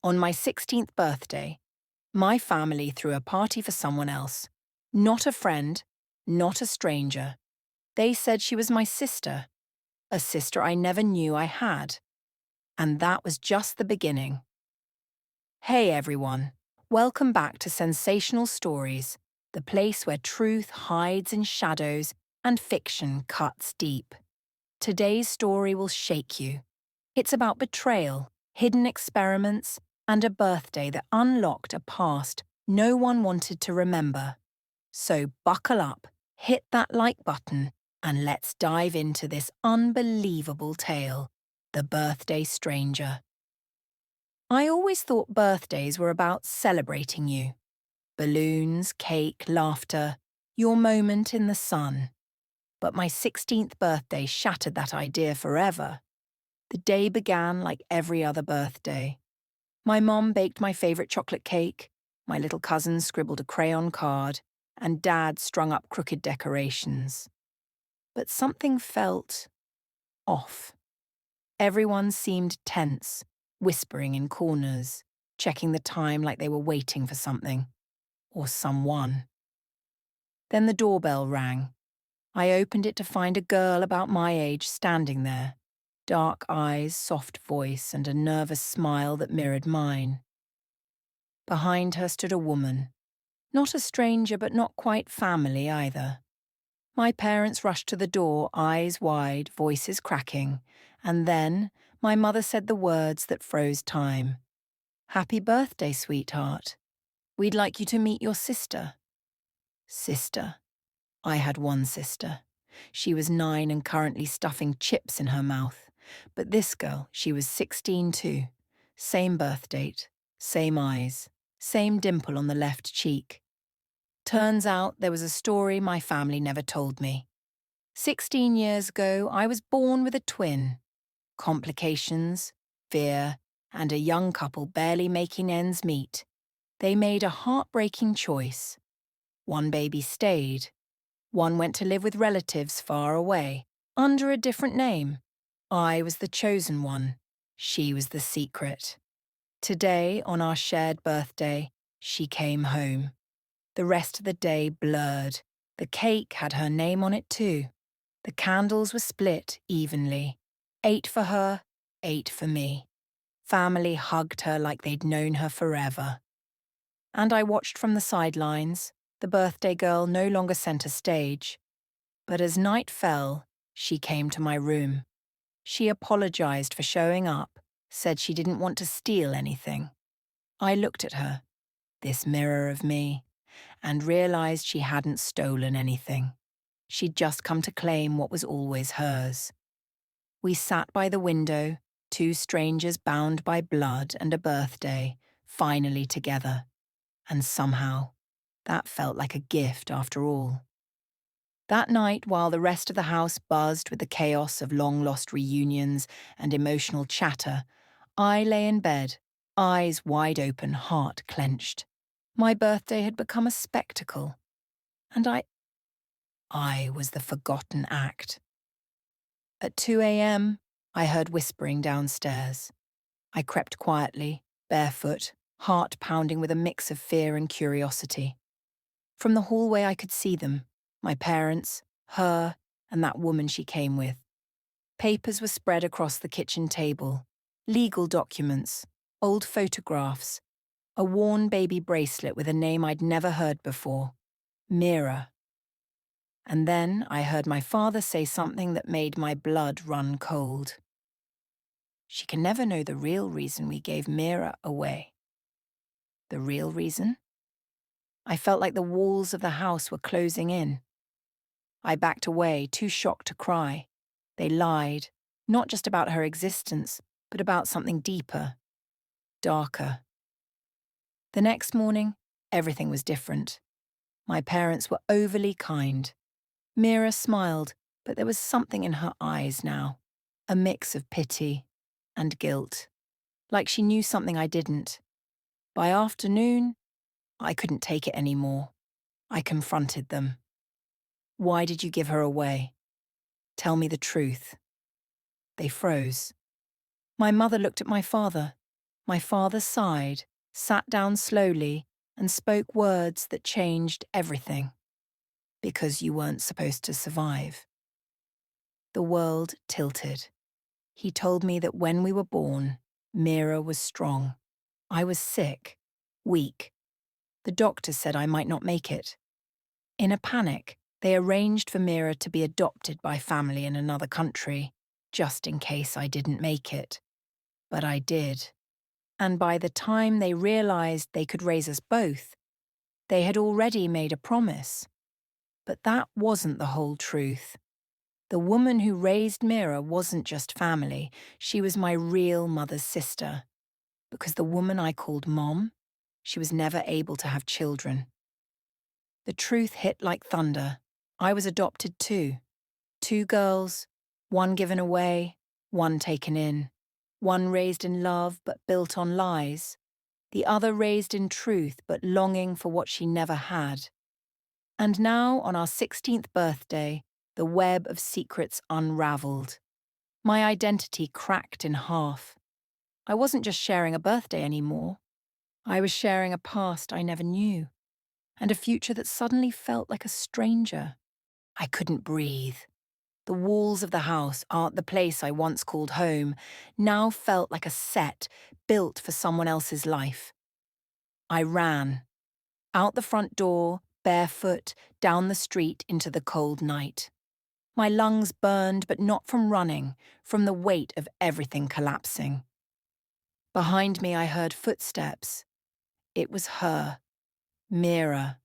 On my 16th birthday, my family threw a party for someone else. Not a friend, not a stranger. They said she was my sister, a sister I never knew I had. And that was just the beginning. Hey everyone, welcome back to Sensational Stories, the place where truth hides in shadows and fiction cuts deep. Today's story will shake you. It's about betrayal, hidden experiments, and a birthday that unlocked a past no one wanted to remember. So buckle up, hit that like button, and let's dive into this unbelievable tale, The Birthday Stranger. I always thought birthdays were about celebrating you. Balloons, cake, laughter, your moment in the sun. But my 16th birthday shattered that idea forever. The day began like every other birthday. My mom baked my favourite chocolate cake, my little cousin scribbled a crayon card, and Dad strung up crooked decorations. But something felt off. Everyone seemed tense, whispering in corners, checking the time like they were waiting for something. Or someone. Then the doorbell rang. I opened it to find a girl about my age standing there. Dark eyes, soft voice, and a nervous smile that mirrored mine. Behind her stood a woman. Not a stranger, but not quite family either. My parents rushed to the door, eyes wide, voices cracking, and then my mother said the words that froze time. "Happy birthday, sweetheart. We'd like you to meet your sister." Sister. I had one sister. She was 9 and currently stuffing chips in her mouth. But this girl, she was 16 too. Same birth date, same eyes, same dimple on the left cheek. Turns out there was a story my family never told me. 16 years ago, I was born with a twin. Complications, fear, and a young couple barely making ends meet. They made a heartbreaking choice. One baby stayed. One went to live with relatives far away, under a different name. I was the chosen one. She was the secret. Today, on our shared birthday, she came home. The rest of the day blurred. The cake had her name on it too. The candles were split evenly. 8 for her, 8 for me. Family hugged her like they'd known her forever. And I watched from the sidelines. The birthday girl no longer center stage. But as night fell, she came to my room. She apologized for showing up, said she didn't want to steal anything. I looked at her, this mirror of me, and realized she hadn't stolen anything. She'd just come to claim what was always hers. We sat by the window, two strangers bound by blood and a birthday, finally together. And somehow, that felt like a gift after all. That night, while the rest of the house buzzed with the chaos of long-lost reunions and emotional chatter, I lay in bed, eyes wide open, heart clenched. My birthday had become a spectacle, and I was the forgotten act. At 2 a.m., I heard whispering downstairs. I crept quietly, barefoot, heart pounding with a mix of fear and curiosity. From the hallway I could see them, my parents, her, and that woman she came with. Papers were spread across the kitchen table, legal documents, old photographs, a worn baby bracelet with a name I'd never heard before, Mira. And then I heard my father say something that made my blood run cold. She can never know the real reason we gave Mira away. The real reason? I felt like the walls of the house were closing in. I backed away, too shocked to cry. They lied, not just about her existence, but about something deeper, darker. The next morning, everything was different. My parents were overly kind. Mira smiled, but there was something in her eyes now, a mix of pity and guilt, like she knew something I didn't. By afternoon, I couldn't take it anymore. I confronted them. "Why did you give her away? Tell me the truth." They froze. My mother looked at my father. My father sighed, sat down slowly, and spoke words that changed everything. Because you weren't supposed to survive. The world tilted. He told me that when we were born, Mira was strong. I was sick, weak. The doctor said I might not make it. In a panic, they arranged for Mira to be adopted by family in another country, just in case I didn't make it. But I did. And by the time they realized they could raise us both, they had already made a promise. But that wasn't the whole truth. The woman who raised Mira wasn't just family, she was my real mother's sister. Because the woman I called Mom, she was never able to have children. The truth hit like thunder. I was adopted too. 2 girls, one given away, one taken in. One raised in love but built on lies. The other raised in truth but longing for what she never had. And now, on our 16th birthday, the web of secrets unraveled. My identity cracked in half. I wasn't just sharing a birthday anymore. I was sharing a past I never knew, and a future that suddenly felt like a stranger. I couldn't breathe. The walls of the house, the place I once called home, now felt like a set built for someone else's life. I ran. Out the front door, barefoot, down the street into the cold night. My lungs burned, but not from running, from the weight of everything collapsing. Behind me I heard footsteps. It was her, Mira.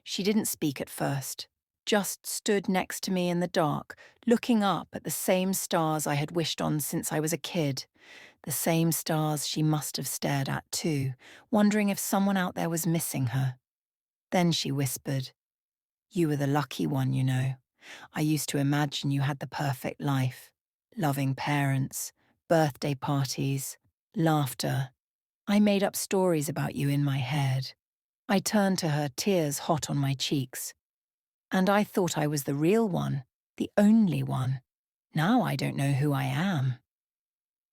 She didn't speak at first, just stood next to me in the dark, looking up at the same stars I had wished on since I was a kid, the same stars she must have stared at too, wondering if someone out there was missing her. Then she whispered, "You were the lucky one, you know. I used to imagine you had the perfect life. Loving parents, birthday parties, laughter. I made up stories about you in my head." I turned to her, tears hot on my cheeks. And I thought I was the real one, the only one. Now I don't know who I am.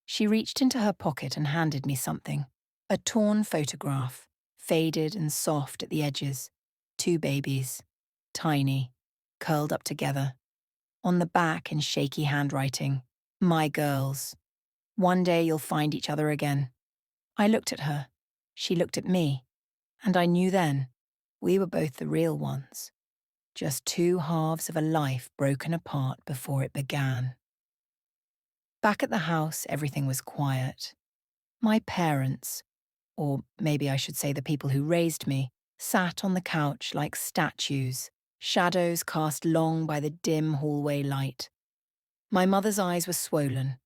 She reached into her pocket and handed me something. A torn photograph, faded and soft at the edges. 2 babies, tiny, curled up together. On the back in shaky handwriting, "My girls. One day you'll find each other again." I looked at her. She looked at me. And I knew then, we were both the real ones. Just 2 halves of a life broken apart before it began. Back at the house, everything was quiet. My parents, or maybe I should say the people who raised me, sat on the couch like statues, shadows cast long by the dim hallway light. My mother's eyes were swollen.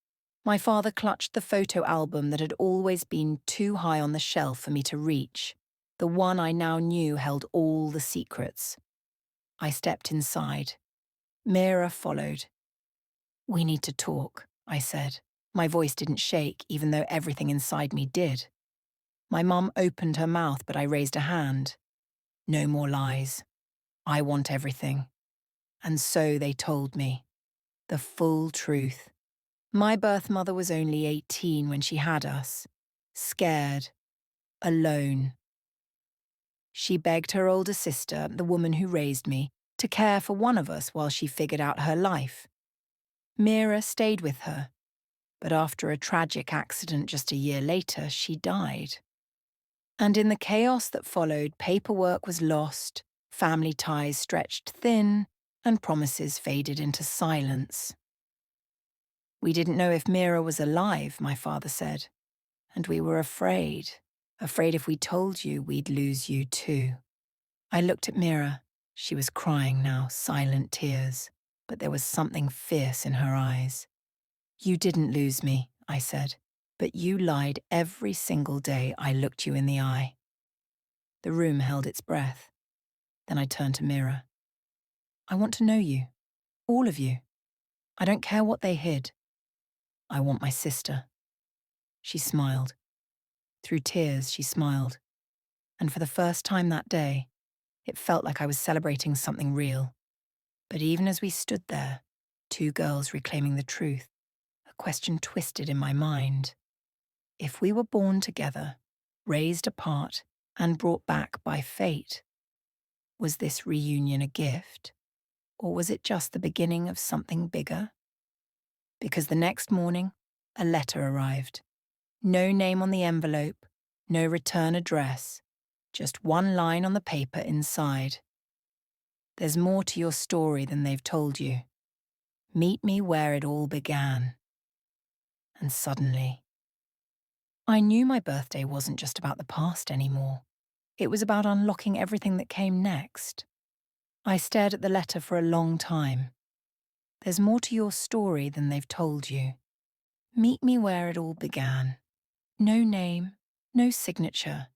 My father clutched the photo album that had always been too high on the shelf for me to reach, the one I now knew held all the secrets. I stepped inside. Mira followed. "We need to talk," I said. My voice didn't shake, even though everything inside me did. My mum opened her mouth, but I raised a hand. "No more lies. I want everything." And so they told me. The full truth. My birth mother was only 18 when she had us. Scared. Alone. She begged her older sister, the woman who raised me, to care for one of us while she figured out her life. Mira stayed with her, but after a tragic accident just a year later, she died. And in the chaos that followed, paperwork was lost, family ties stretched thin, and promises faded into silence. "We didn't know if Mira was alive," my father said, "and we were afraid if we told you, we'd lose you too." I looked at Mira. She was crying now, silent tears, but there was something fierce in her eyes. "You didn't lose me," I said, "but you lied every single day I looked you in the eye." The room held its breath. Then I turned to Mira. "I want to know you, all of you. I don't care what they hid. I want my sister." She smiled. Through tears, she smiled. And for the first time that day, it felt like I was celebrating something real. But even as we stood there, 2 girls reclaiming the truth, a question twisted in my mind. If we were born together, raised apart, and brought back by fate, was this reunion a gift? Or was it just the beginning of something bigger? Because the next morning, a letter arrived. No name on the envelope, no return address, just one line on the paper inside. There's more to your story than they've told you. Meet me where it all began. And suddenly, I knew my birthday wasn't just about the past anymore. It was about unlocking everything that came next. I stared at the letter for a long time. There's more to your story than they've told you. Meet me where it all began. No name, no signature.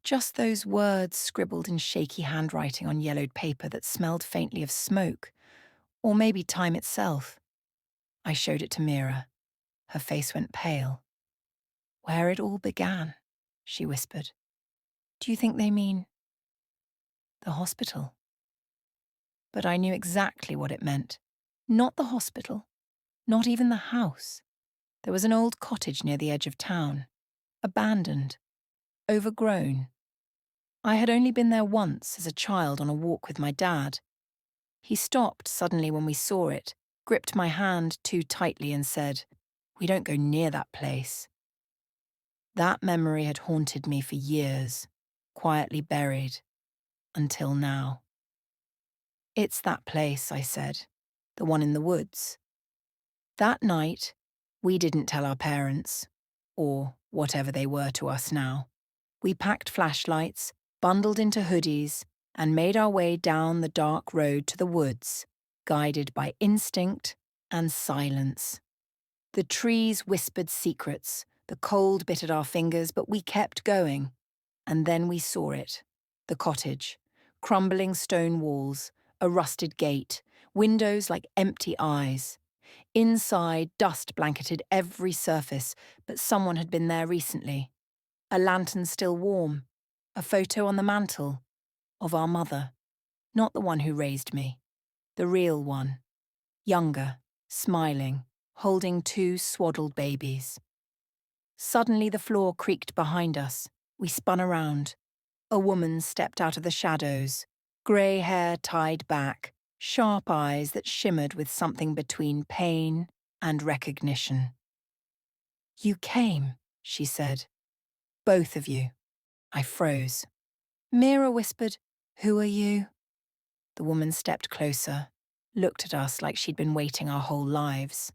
Just those words scribbled in shaky handwriting on yellowed paper that smelled faintly of smoke, or maybe time itself. I showed it to Mira. Her face went pale. Where it all began, she whispered. Do you think they mean the hospital? But I knew exactly what it meant. Not the hospital, not even the house. There was an old cottage near the edge of town, abandoned, overgrown. I had only been there once as a child on a walk with my dad. He stopped suddenly when we saw it, gripped my hand too tightly and said, "We don't go near that place." That memory had haunted me for years, quietly buried, until now. It's that place, I said, the one in the woods. That night, we didn't tell our parents, or whatever they were to us now. We packed flashlights, bundled into hoodies, and made our way down the dark road to the woods, guided by instinct and silence. The trees whispered secrets, the cold bit at our fingers, but we kept going. And then we saw it, the cottage, crumbling stone walls, a rusted gate, windows like empty eyes. Inside, dust blanketed every surface, but someone had been there recently. A lantern still warm, a photo on the mantel of our mother, not the one who raised me, the real one, younger, smiling, holding two swaddled babies. Suddenly the floor creaked behind us. We spun around. A woman stepped out of the shadows, grey hair tied back, sharp eyes that shimmered with something between pain and recognition. "You came," she said. "Both of you." I froze. Mira whispered, "Who are you?" The woman stepped closer, looked at us like she'd been waiting our whole lives.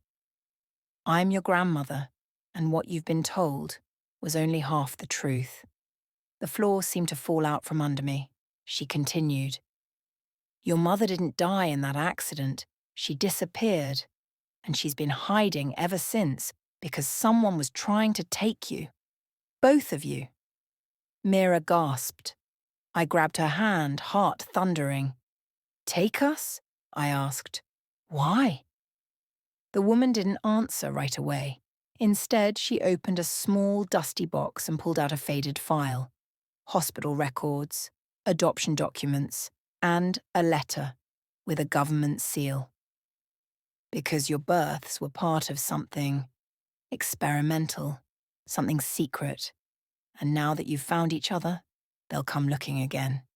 "I'm your grandmother, and what you've been told was only half the truth." The floor seemed to fall out from under me. She continued. "Your mother didn't die in that accident. She disappeared, and she's been hiding ever since because someone was trying to take you. Both of you." Mira gasped. I grabbed her hand, heart thundering. "Take us?" I asked. "Why?" The woman didn't answer right away. Instead, she opened a small, dusty box and pulled out a faded file. Hospital records, adoption documents, and a letter with a government seal. "Because your births were part of something experimental, something secret, and now that you've found each other, they'll come looking again."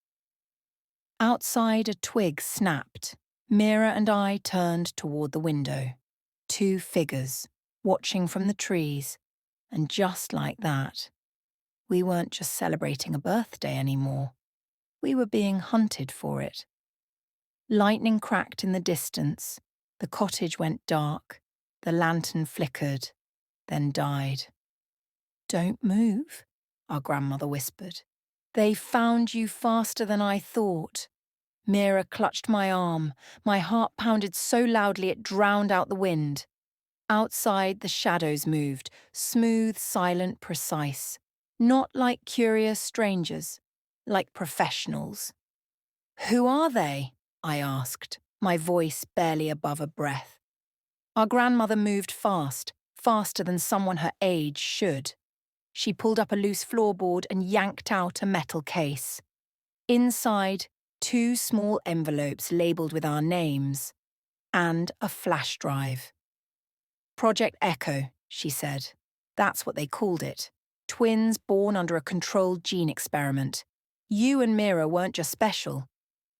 Outside, a twig snapped. Mira and I turned toward the window. Two figures, watching from the trees, and just like that, we weren't just celebrating a birthday anymore. We were being hunted for it. Lightning cracked in the distance, the cottage went dark, the lantern flickered, then died. "Don't move," our grandmother whispered. "They found you faster than I thought." Mira clutched my arm. My heart pounded so loudly it drowned out the wind. Outside, the shadows moved, smooth, silent, precise. Not like curious strangers, like professionals. "Who are they?" I asked, my voice barely above a breath. Our grandmother moved fast, faster than someone her age should. She pulled up a loose floorboard and yanked out a metal case. Inside, two small envelopes labelled with our names, and a flash drive. "Project Echo," she said. That's what they called it. Twins born under a controlled gene experiment. You and Mira weren't just special.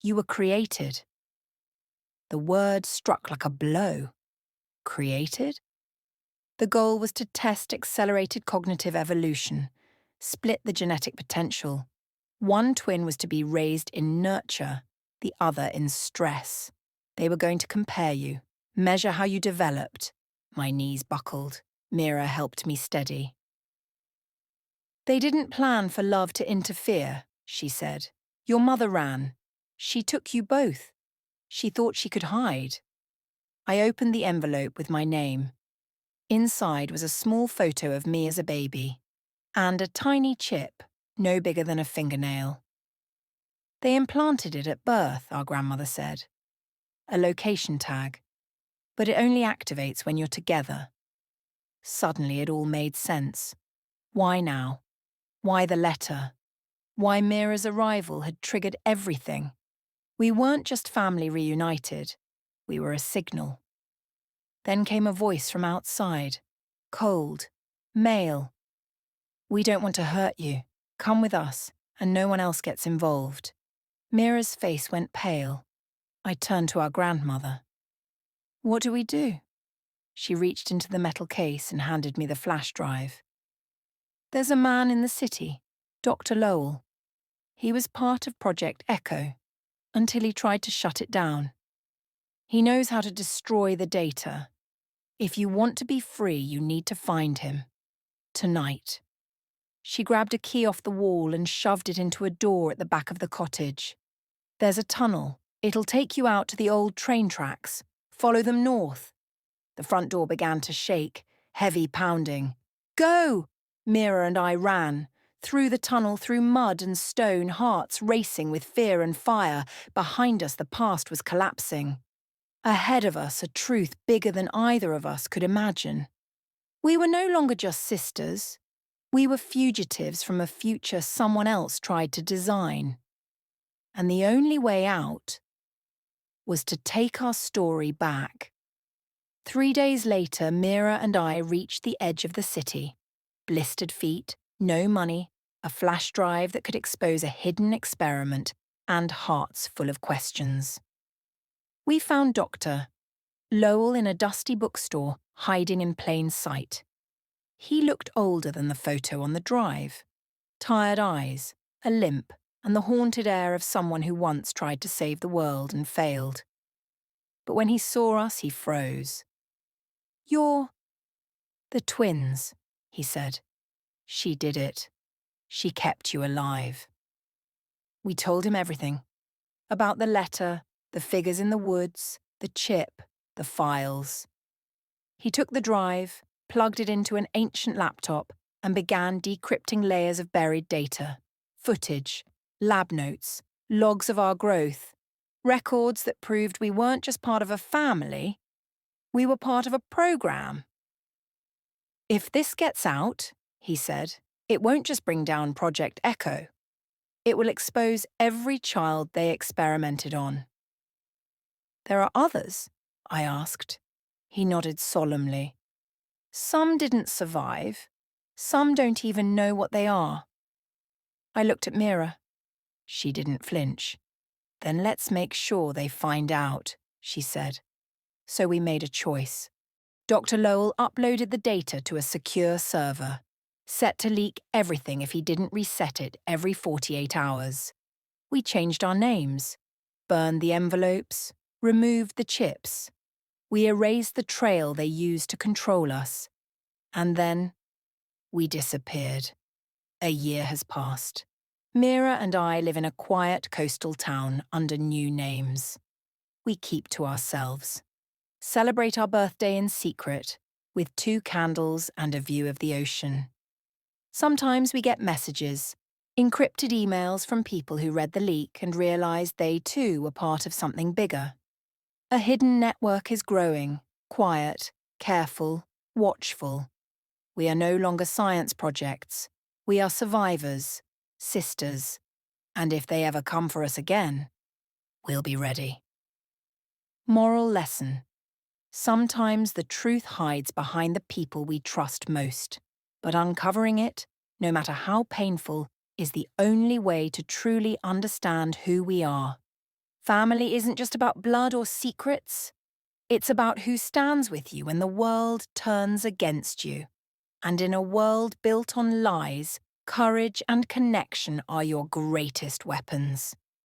You were created. The word struck like a blow. Created? The goal was to test accelerated cognitive evolution, split the genetic potential. One twin was to be raised in nurture, the other in stress. They were going to compare you, measure how you developed. My knees buckled. Mira helped me steady. They didn't plan for love to interfere, she said. Your mother ran. She took you both. She thought she could hide. I opened the envelope with my name. Inside was a small photo of me as a baby, and a tiny chip, no bigger than a fingernail. They implanted it at birth, our grandmother said. A location tag. But it only activates when you're together. Suddenly it all made sense. Why now? Why the letter? Why Mira's arrival had triggered everything? We weren't just family reunited. We were a signal. Then came a voice from outside. Cold. Male. We don't want to hurt you. Come with us, and no one else gets involved. Mira's face went pale. I turned to our grandmother. What do we do? She reached into the metal case and handed me the flash drive. There's a man in the city, Dr. Lowell. He was part of Project Echo, until he tried to shut it down. He knows how to destroy the data. If you want to be free, you need to find him. Tonight. She grabbed a key off the wall and shoved it into a door at the back of the cottage. There's a tunnel. It'll take you out to the old train tracks. Follow them north. The front door began to shake, heavy pounding. Go! Mira and I ran. Through the tunnel, through mud and stone, hearts racing with fear and fire. Behind us, the past was collapsing. Ahead of us, a truth bigger than either of us could imagine. We were no longer just sisters. We were fugitives from a future someone else tried to design. And the only way out was to take our story back. 3 days later, Mira and I reached the edge of the city. Blistered feet, no money, a flash drive that could expose a hidden experiment, and hearts full of questions. We found Dr. Lowell in a dusty bookstore, hiding in plain sight. He looked older than the photo on the drive. Tired eyes, a limp, and the haunted air of someone who once tried to save the world and failed. But when he saw us, he froze. You're the twins, he said. She did it. She kept you alive. We told him everything. About the letter, the figures in the woods, the chip, the files. He took the drive, plugged it into an ancient laptop, and began decrypting layers of buried data. Footage, lab notes, logs of our growth. Records that proved we weren't just part of a family, we were part of a program. If this gets out, he said, it won't just bring down Project Echo. It will expose every child they experimented on. There are others, I asked. He nodded solemnly. Some didn't survive. Some don't even know what they are. I looked at Mira. She didn't flinch. Then let's make sure they find out, she said. So we made a choice. Dr. Lowell uploaded the data to a secure server, set to leak everything if he didn't reset it every 48 hours. We changed our names, burned the envelopes, removed the chips. We erased the trail they used to control us. And then we disappeared. A year has passed. Mira and I live in a quiet coastal town under new names. We keep to ourselves. Celebrate our birthday in secret, with 2 candles and a view of the ocean. Sometimes we get messages, encrypted emails from people who read the leak and realized they too were part of something bigger. A hidden network is growing, quiet, careful, watchful. We are no longer science projects. We are survivors, sisters, and if they ever come for us again, we'll be ready. Moral lesson. Sometimes the truth hides behind the people we trust most. But uncovering it, no matter how painful, is the only way to truly understand who we are. Family isn't just about blood or secrets. It's about who stands with you when the world turns against you. And in a world built on lies, courage and connection are your greatest weapons.